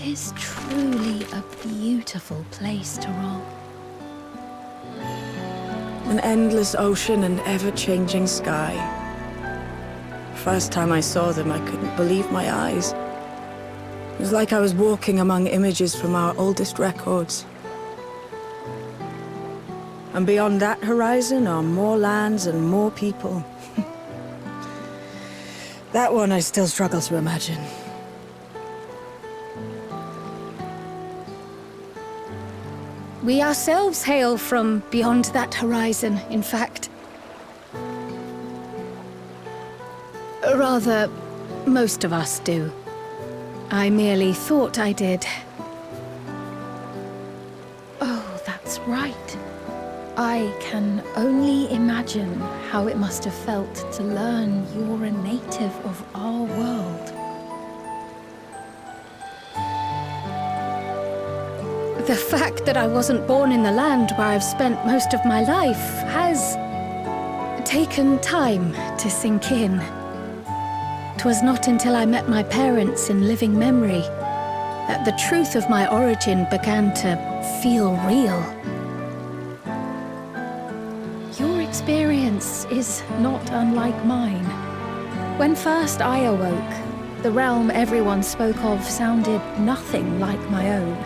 is truly a beautiful place to roam. An endless ocean and ever-changing sky. First time I saw them, I couldn't believe my eyes. It was like I was walking among images from our oldest records. And beyond that horizon are more lands and more people. That one I still struggle to imagine. We ourselves hail from beyond that horizon, in fact. Rather, most of us do. I merely thought I did. Oh, that's right. I can only imagine how it must have felt to learn you're a native of our world. The fact that I wasn't born in the land where I've spent most of my life has taken time to sink in. 'Twas not until I met my parents in living memory that the truth of my origin began to feel real. Your experience is not unlike mine. When first I awoke, the realm everyone spoke of sounded nothing like my own.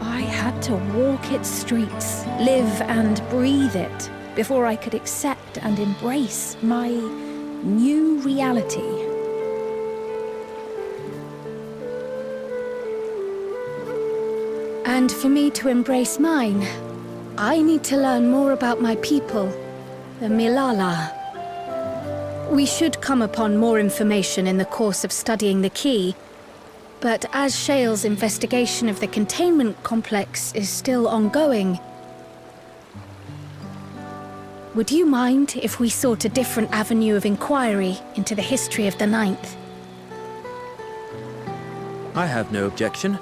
I had to walk its streets, live and breathe it, before I could accept and embrace my new reality. And for me to embrace mine, I need to learn more about my people, the Milala. We should come upon more information in the course of studying the key, but as Shale's investigation of the containment complex is still ongoing, would you mind if we sought a different avenue of inquiry into the history of the Ninth? I have no objection.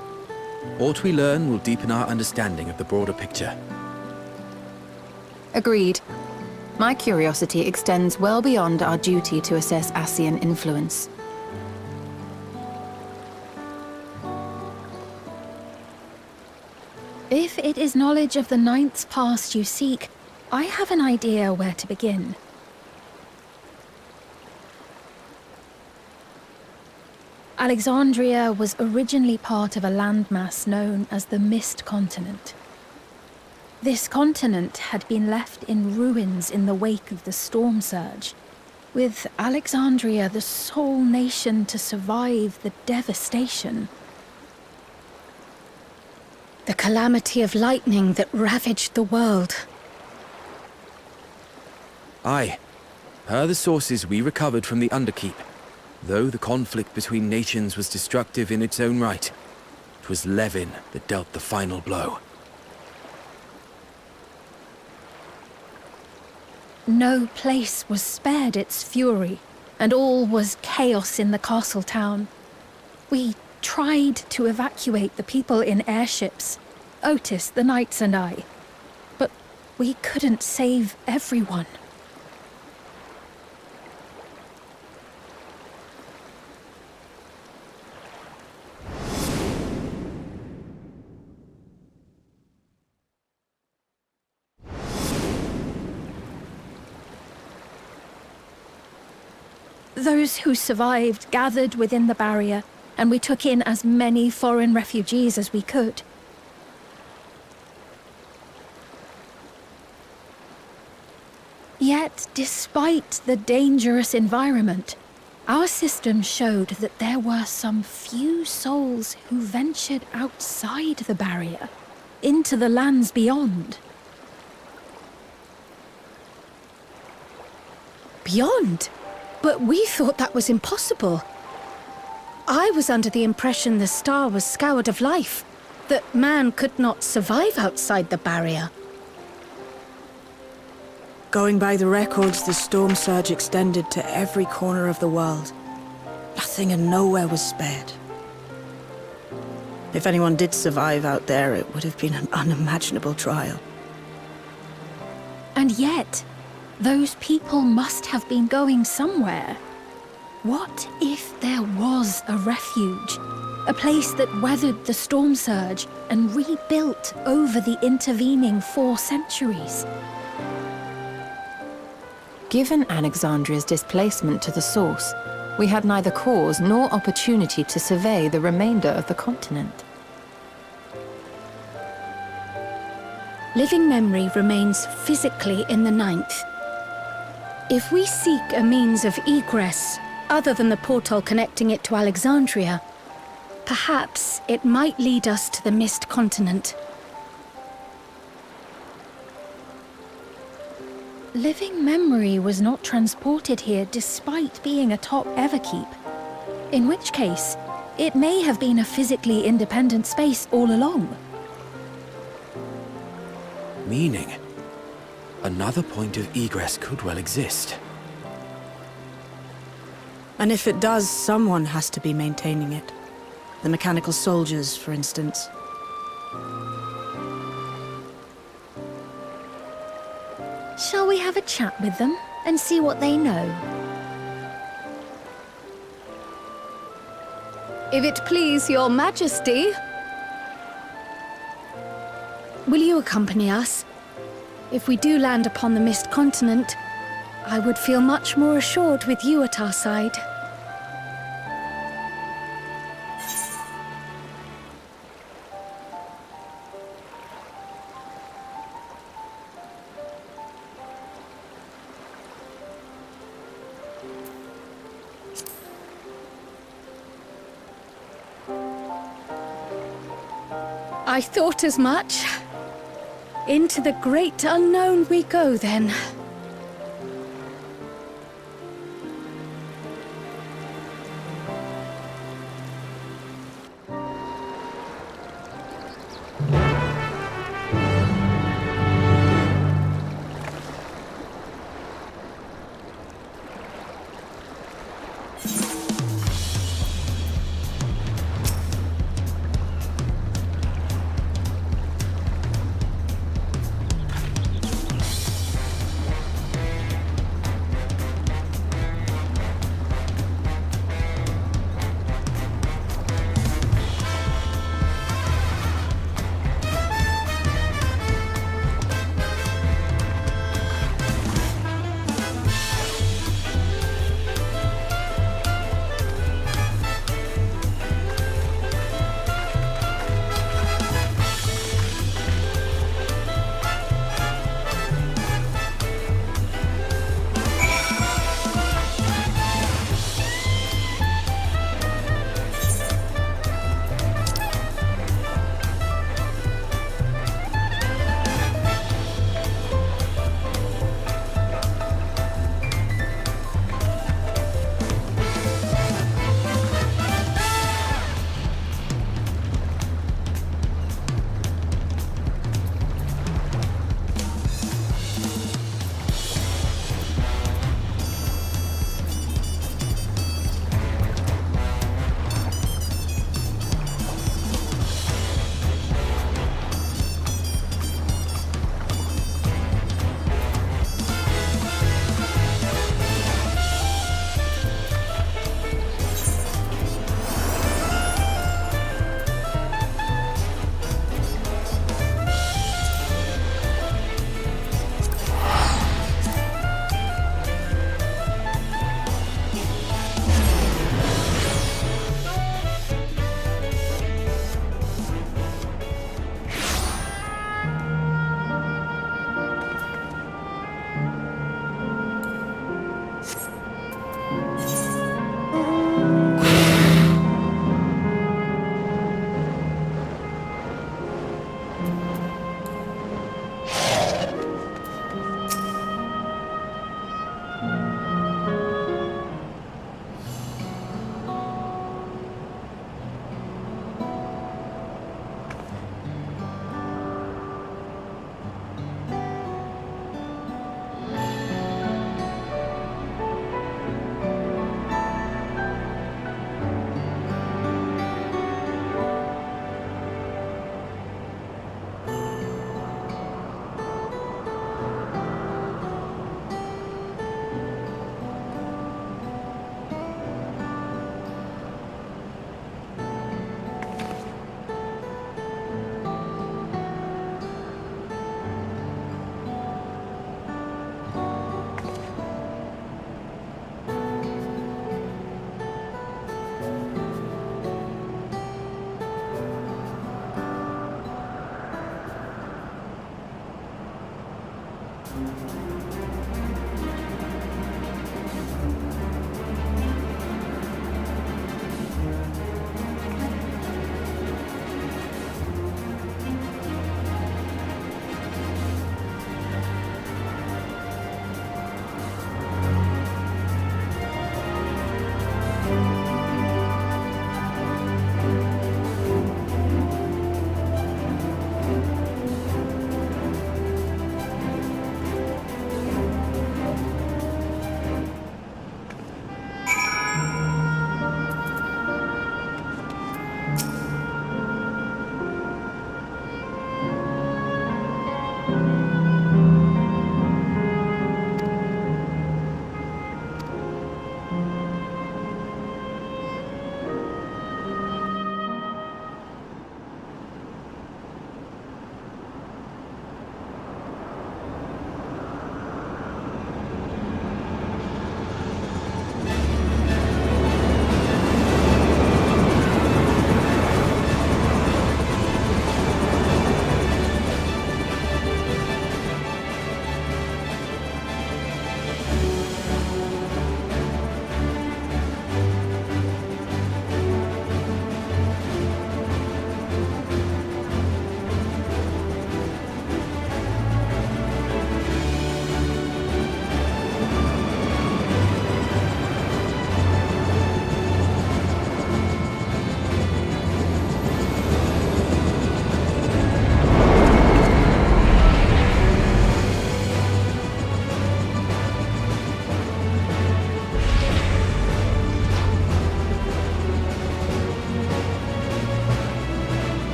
What we learn will deepen our understanding of the broader picture. Agreed. My curiosity extends well beyond our duty to assess Ascian influence. If it is knowledge of the Ninth's past you seek, I have an idea where to begin. Alexandria was originally part of a landmass known as the Mist Continent. This continent had been left in ruins in the wake of the storm surge, with Alexandria the sole nation to survive the devastation. The calamity of lightning that ravaged the world. Aye. Per the sources we recovered from the Underkeep, though the conflict between nations was destructive in its own right, 'twas Levin that dealt the final blow. No place was spared its fury, and all was chaos in the castle town. We tried to evacuate the people in airships, Otis, the knights and I, but we couldn't save everyone. Those who survived gathered within the barrier, and we took in as many foreign refugees as we could. Yet, despite the dangerous environment, our system showed that there were some few souls who ventured outside the barrier, into the lands beyond. Beyond? But we thought that was impossible. I was under the impression the star was scoured of life, that man could not survive outside the barrier. Going by the records, the storm surge extended to every corner of the world. Nothing and nowhere was spared. If anyone did survive out there, it would have been an unimaginable trial. And yet, those people must have been going somewhere. What if there was a refuge, A place that weathered the storm surge and rebuilt over the intervening 4 centuries. Given Alexandria's displacement to the source, we had neither cause nor opportunity to survey the remainder of the continent. Living memory remains physically in the 9th. If we seek a means of egress other than the portal connecting it to Alexandria, perhaps it might lead us to the Mist Continent. Living memory was not transported here despite being atop Everkeep. In which case, it may have been a physically independent space all along. Meaning, another point of egress could well exist. And if it does, someone has to be maintaining it. The mechanical soldiers, for instance. Shall we have a chat with them and see what they know? If it please your majesty, will you accompany us? If we do land upon the Mist Continent, I would feel much more assured with you at our side. I thought as much. Into the great unknown we go, then.